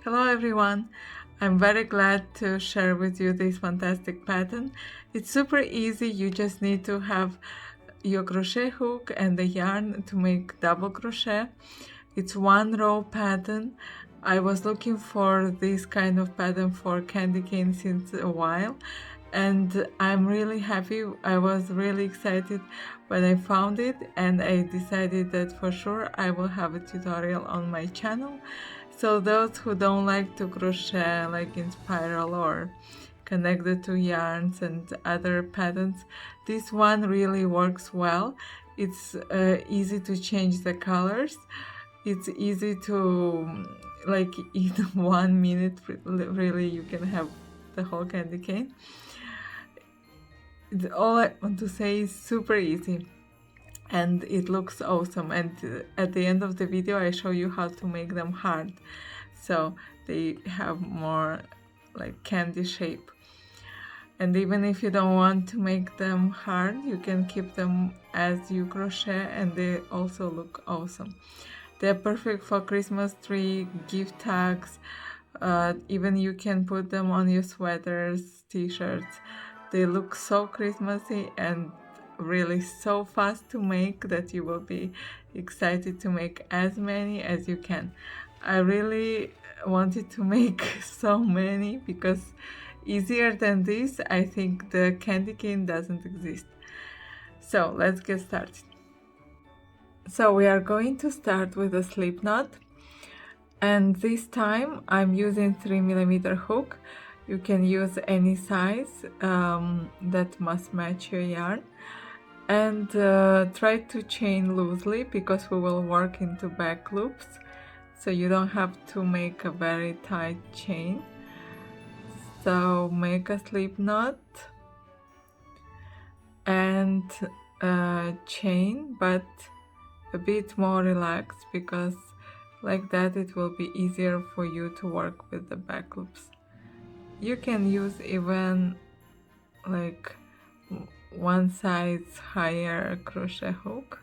Hello everyone! I'm very glad to share with you this fantastic pattern. It's super easy, you just need to have your crochet hook and the yarn to make double crochet. It's one row pattern. I was looking for this kind of pattern for candy cane since a while, and I'm really happy. I was really excited when I found it, and I decided that for sure I will have a tutorial on my channel. So those who don't like to crochet like in spiral or connect the two yarns and other patterns, this one really works well. It's easy to change the colors. It's easy to, like, in 1 minute really you can have the whole candy cane. All I want to say is super easy and it looks awesome, and at the end of the video I show you how to make them hard so they have more like candy shape. And even if you don't want to make them hard, you can keep them as you crochet and they also look awesome. They're perfect for Christmas tree, gift tags, even you can put them on your sweaters, t-shirts. They look so Christmassy and really so fast to make that you will be excited to make as many as you can. I really wanted to make so many because easier than this, I think the candy cane doesn't exist. So let's get started. So we are going to start with a slip knot, and this time I'm using 3mm hook. You can use any size that must match your yarn, and try to chain loosely because we will work into back loops, so you don't have to make a very tight chain. So make a slip knot and chain, but a bit more relaxed because like that it will be easier for you to work with the back loops. You can use even like one size higher crochet hook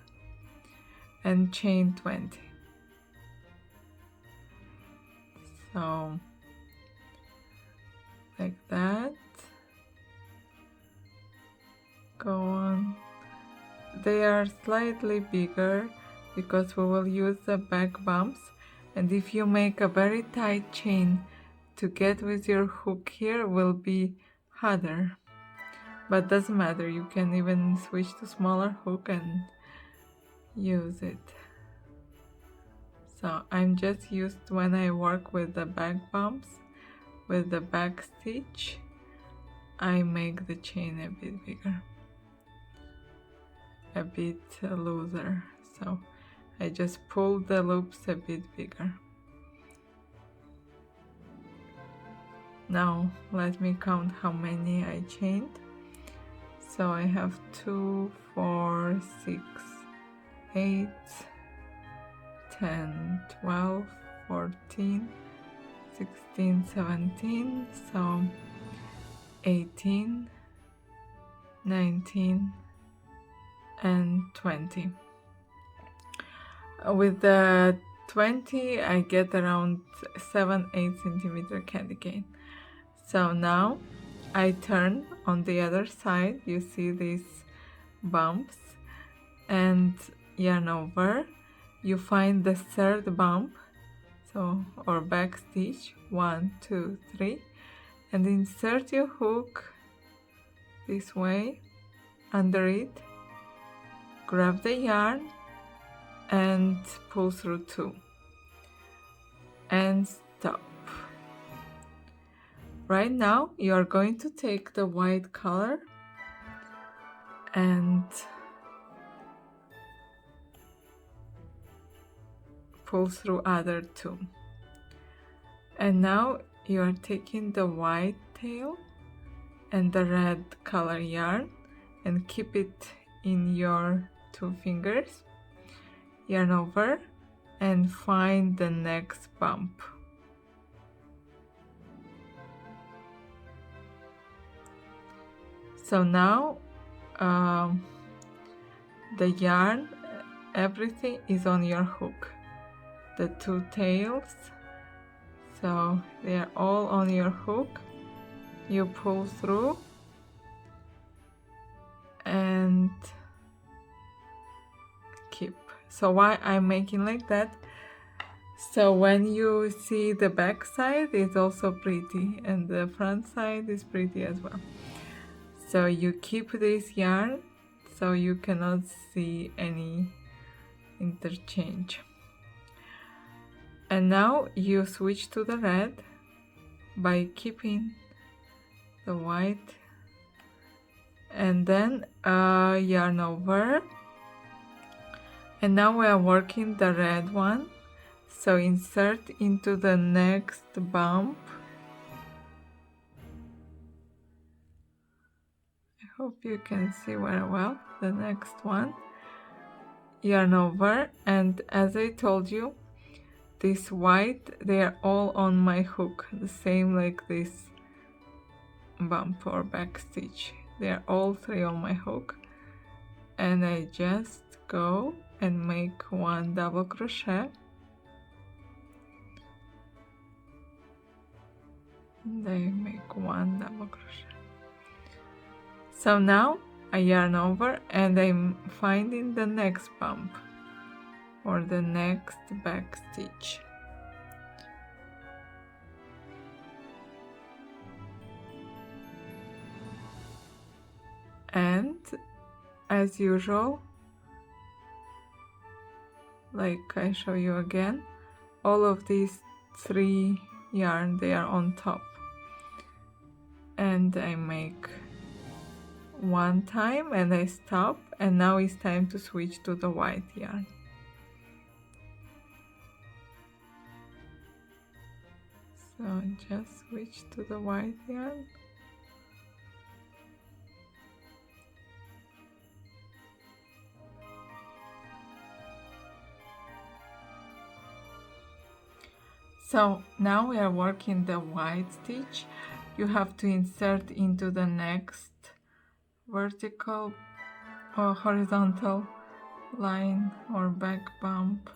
and chain 20. So like that, go on. They are slightly bigger because we will use the back bumps, and if you make a very tight chain to get with your hook here will be harder, but doesn't matter, you can even switch to smaller hook and use it. So I'm just used when I work with the back bumps, with the back stitch, I make the chain a bit bigger, a bit looser, so I just pull the loops a bit bigger. Now let me count how many I chained. So I have 2, 4, 6, 8, 10, 12, 14, 16, 17, so 18, 19, and 20. With the 20 I get around 7-8 centimeter candy cane. So now I turn on the other side, you see these bumps, and yarn over. You find the third bump, so or back stitch, 1, 2, 3, and insert your hook this way under it, grab the yarn and pull through 2 and stop. Right now you are going to take the white color and pull through other 2, and now you are taking the white tail and the red color yarn and keep it in your 2 fingers, yarn over and find the next bump. So now the yarn, everything is on your hook, the 2 tails, So they are all on your hook. You pull through and keep. So why I'm making like that? So when you see the back side, it's also pretty, and the front side is pretty as well. So you keep this yarn so you cannot see any interchange. And now you switch to the red by keeping the white, and then yarn over. And now we are working the red one. So insert into the next bump. I hope you can see very well the next one. Yarn over, and as I told you, this white, they are all on my hook, the same like this bump or back stitch. They are all three on my hook, and I just go and make one double crochet. And I make one double crochet. So now I yarn over and I'm finding the next bump or the next back stitch. And as usual, like I show you again, all of these three yarn, they are on top. And I make one time and I stop, and now it's time to switch to the white yarn. So just switch to the white yarn. So now we are working the white stitch. You have to insert into the next vertical or horizontal line or back bump.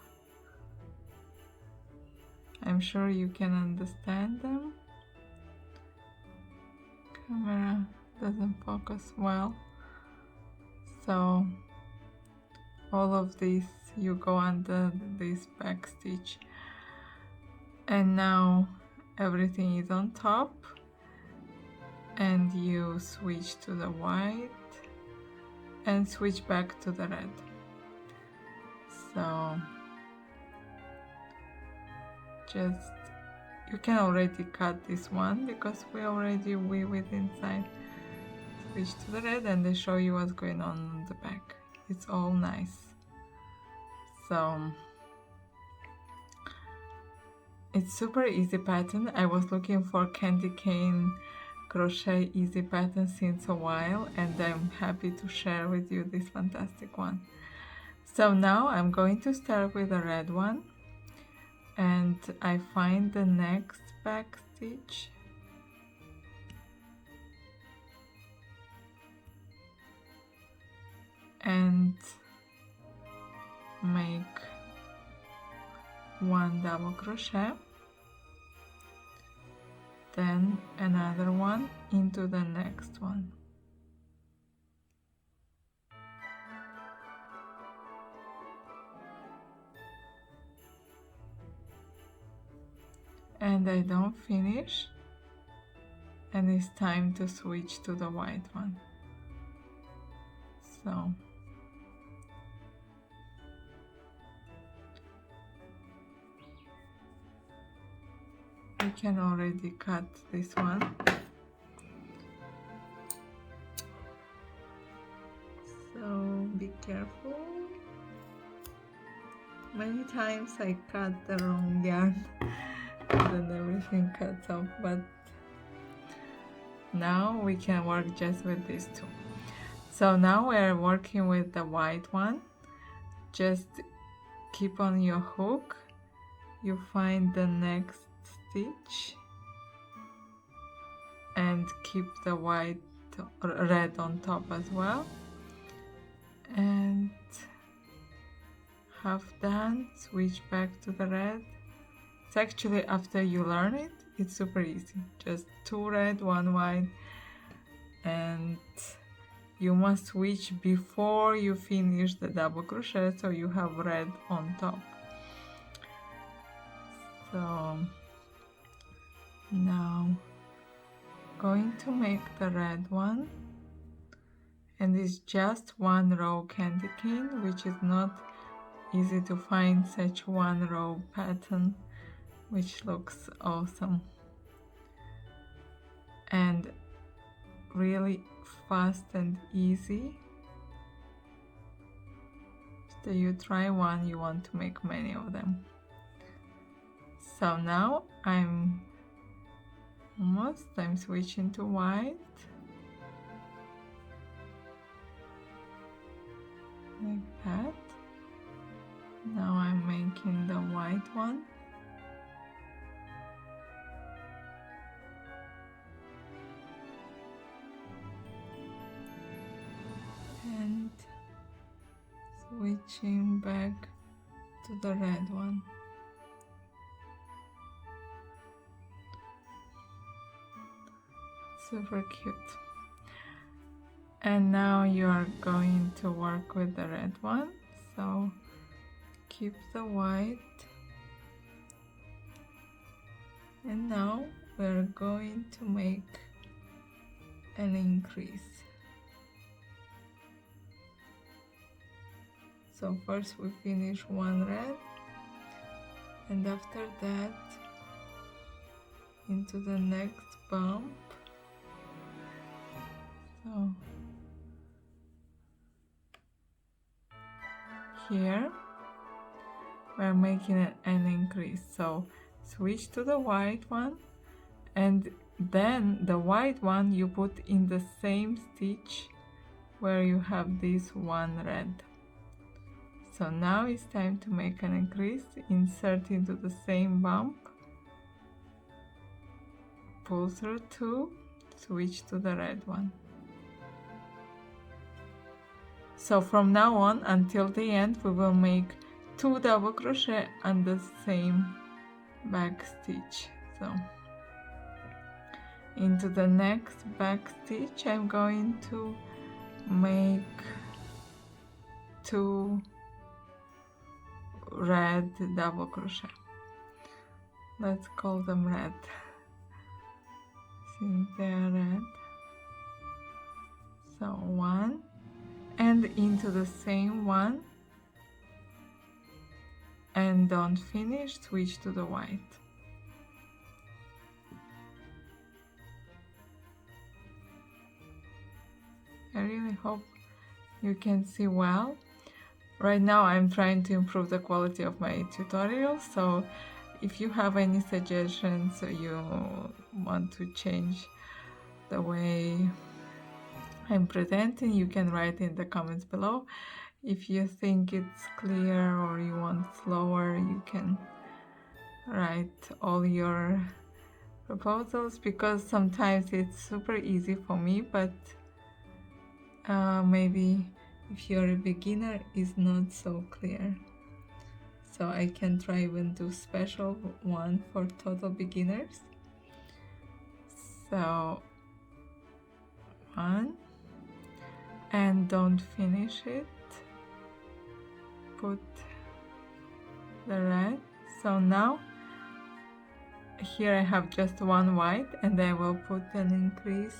I'm sure you can understand them. Camera doesn't focus well. So all of these, you go under this back stitch. And now everything is on top, and you switch to the white and switch back to the red. So just, you can already cut this one because we already weave it inside. Switch to the red and they show you what's going on the back. It's all nice. So it's super easy pattern. I was looking for candy cane crochet easy pattern since a while, and I'm happy to share with you this fantastic one. So now I'm going to start with the red one, and I find the next back stitch, and make one double crochet, then another one into the next one. And I don't finish, and it's time to switch to the white one. So you can already cut this one. So be careful. Many times I cut the wrong yarn and then everything cuts off, but now we can work just with these two. So now we're working with the white one. Just keep on your hook. You find the next stitch and keep the white or red on top as well, and half done, switch back to the red It's actually, after you learn it, it's super easy. Just 2 red, 1 white, and you must switch before you finish the double crochet, so you have red on top. So now going to make the red one, and it's just 1 row candy cane, which is not easy to find such 1 row pattern, which looks awesome and really fast and easy. So you try one, you want to make many of them. So now I'm switching to white, like that. Now I'm making the white one. And switching back to the red one. Super cute. And now you are going to work with the red one, so keep the white. And now we're going to make an increase. So first we finish 1 red, and after that into the next bump. So here we're making an increase, so switch to the white one, and then the white one you put in the same stitch where you have this 1 red. So now it's time to make an increase. Insert into the same bump, pull through 2, switch to the red one. So from now on until the end we will make 2 double crochet on the same back stitch. So into the next back stitch I'm going to make 2 red double crochet. Let's call them red since they are red. So 1, and into the same one, and don't finish, switch to the white. I really hope you can see well. Right now I'm trying to improve the quality of my tutorial, so if you have any suggestions or you want to change the way I'm presenting, you can write in the comments below. If you think it's clear or you want slower, you can write all your proposals, because sometimes it's super easy for me, but maybe if you're a beginner it's not so clear. So I can try even do special one for total beginners. So 1, and don't finish it, put the red. So now here I have just 1 white, and I will put an increase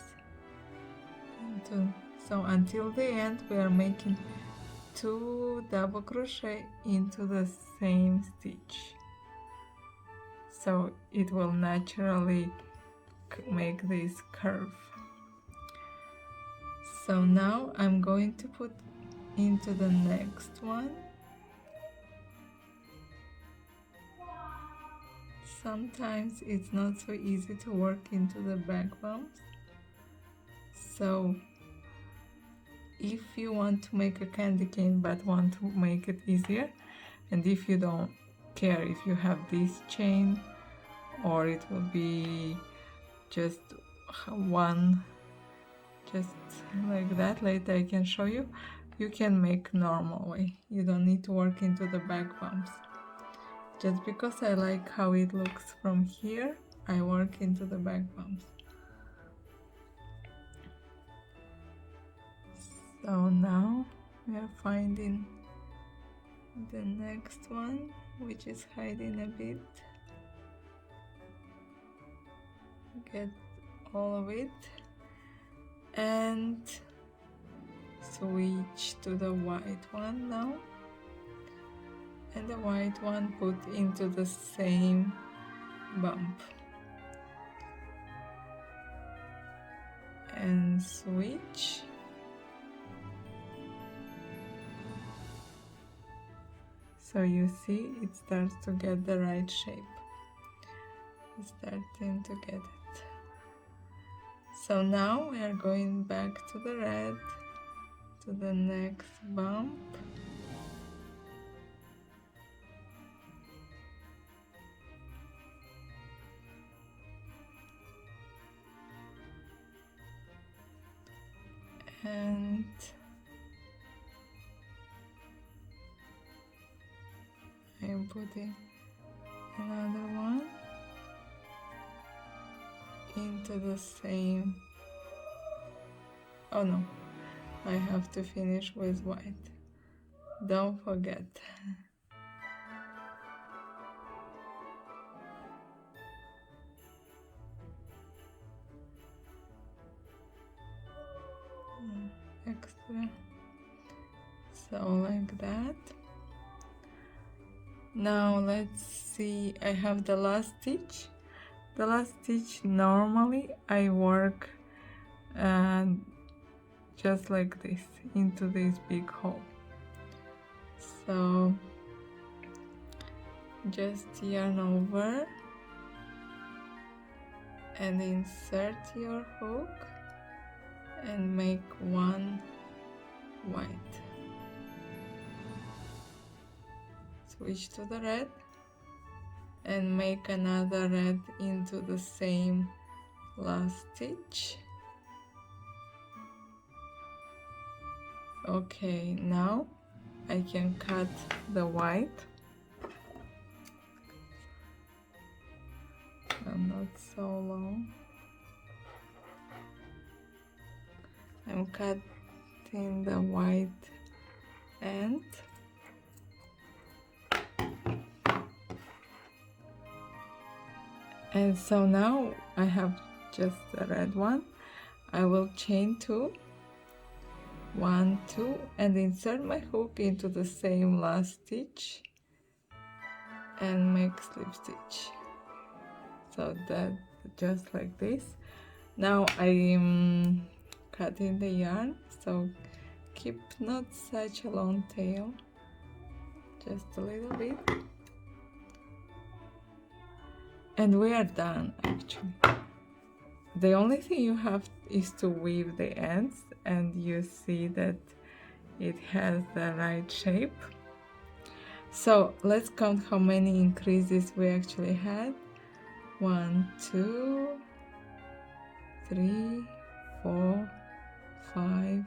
into, so until the end we are making 2 double crochet into the same stitch, so it will naturally make this curve. So now I'm going to put into the next one. Sometimes it's not so easy to work into the back bumps, so if you want to make a candy cane but want to make it easier, and if you don't care if you have this chain or it will be just one, just like that, later I can show you, you can make normal way. You don't need to work into the back bumps. Just because I like how it looks from here, I work into the back bumps. So now we are finding the next one, which is hiding a bit. Get all of it and switch to the white one now, and the white one put into the same bump and switch. So you see it starts to get the right shape. It's starting to get it. So now we are going back to the red, to the next bump. And I'm putting another one into the same. Oh no, I have to finish with white. Don't forget. Extra. So like that. Now let's see, I have the last stitch. The last stitch, normally I work just like this into this big hole. So just yarn over and insert your hook and make one white. Switch to the red and make another red into the same last stitch. Okay, now I can cut the white. I'm not so long. I'm cutting the white end. And so now I have just the red one. I will chain 2, 1, 2, and insert my hook into the same last stitch and make slip stitch. So that just like this. Now I'm cutting the yarn, so keep not such a long tail, just a little bit. And we are done actually. The only thing you have is to weave the ends, and you see that it has the right shape. So let's count how many increases we actually had. 1, 2, 3, 4, 5,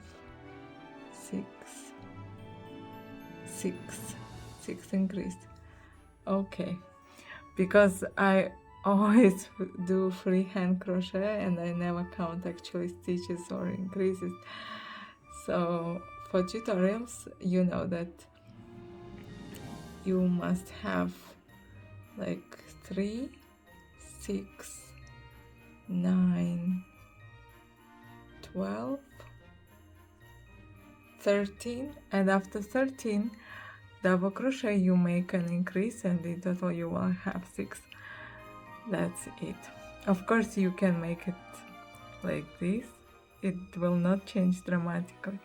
6, 6 increased. Okay, because I always do freehand crochet and I never count actually stitches or increases. So for tutorials, you know that you must have like 3, 6, 9, 12, 13, and after 13 double crochet you make an increase, and in total you will have 6. That's it. Of course you can make it like this, it will not change dramatically.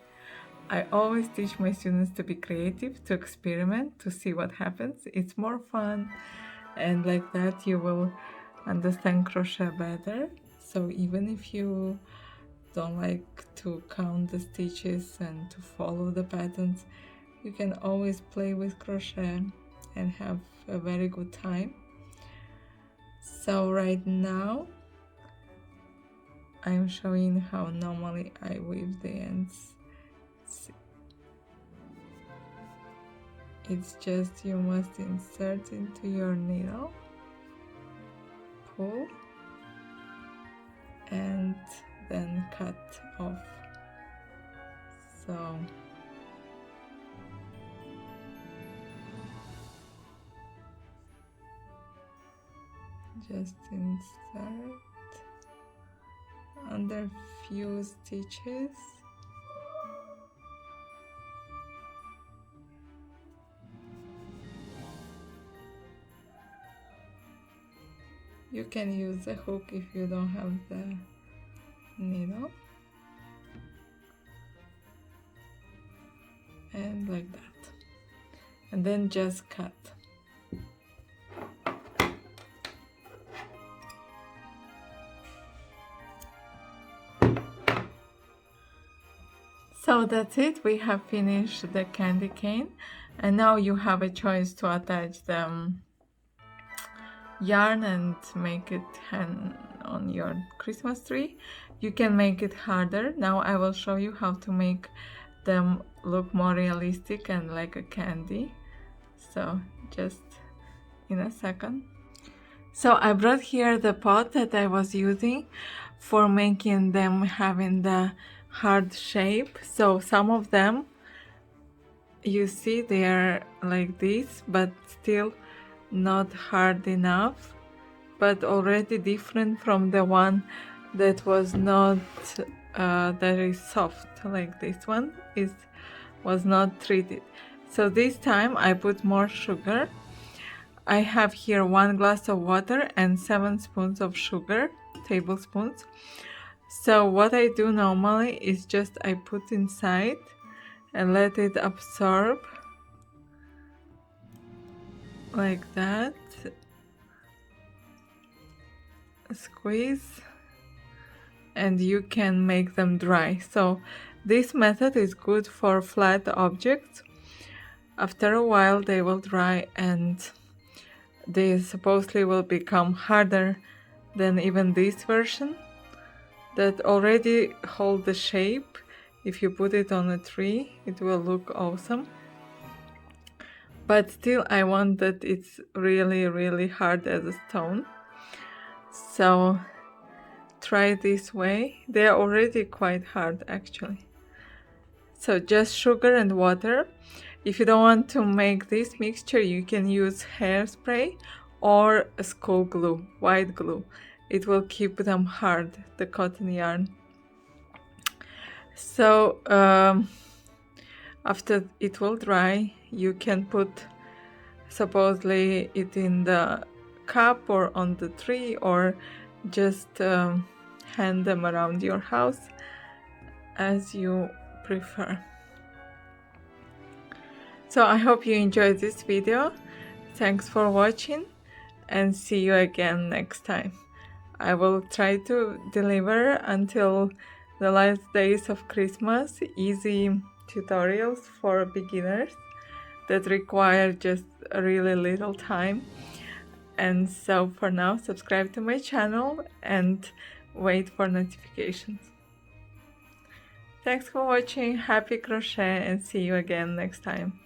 I always teach my students to be creative, to experiment, to see what happens. It's more fun, and like that you will understand crochet better. So even if you don't like to count the stitches and to follow the patterns, you can always play with crochet and have a very good time. So right now I'm showing how normally I weave the ends it's just you must insert into your needle, pull, and then cut off. So just insert under few stitches. You can use a hook if you don't have the needle. And like that. And then just cut. So that's it, we have finished the candy cane, and now you have a choice to attach the yarn and make it hang on your Christmas tree. You can make it harder. Now I will show you how to make them look more realistic and like a candy. So just in a second. So I brought here the pot that I was using for making them having the hard shape. So some of them, you see, they are like this, but still not hard enough, but already different from the one that was not very soft, like this one was not treated. So this time I put more sugar. I have here 1 glass of water and 7 spoons of sugar, tablespoons. So what I do normally is just I put inside and let it absorb like that. Squeeze, and you can make them dry. So this method is good for flat objects. After a while they will dry and they supposedly will become harder than even this version that already hold the shape. If you put it on a tree, it will look awesome. But still I want that it's really hard as a stone. So try this way. They are already quite hard actually. So just sugar and water. If you don't want to make this mixture, you can use hairspray or school glue, white glue. It will keep them hard, the cotton yarn. So after it will dry, you can put supposedly it in the cup or on the tree, or just hand them around your house as you prefer. So I hope you enjoyed this video. Thanks for watching and see you again next time. I will try to deliver until the last days of Christmas easy tutorials for beginners that require just a really little time. And so for now, subscribe to my channel and wait for notifications. Thanks for watching, happy crochet, and see you again next time.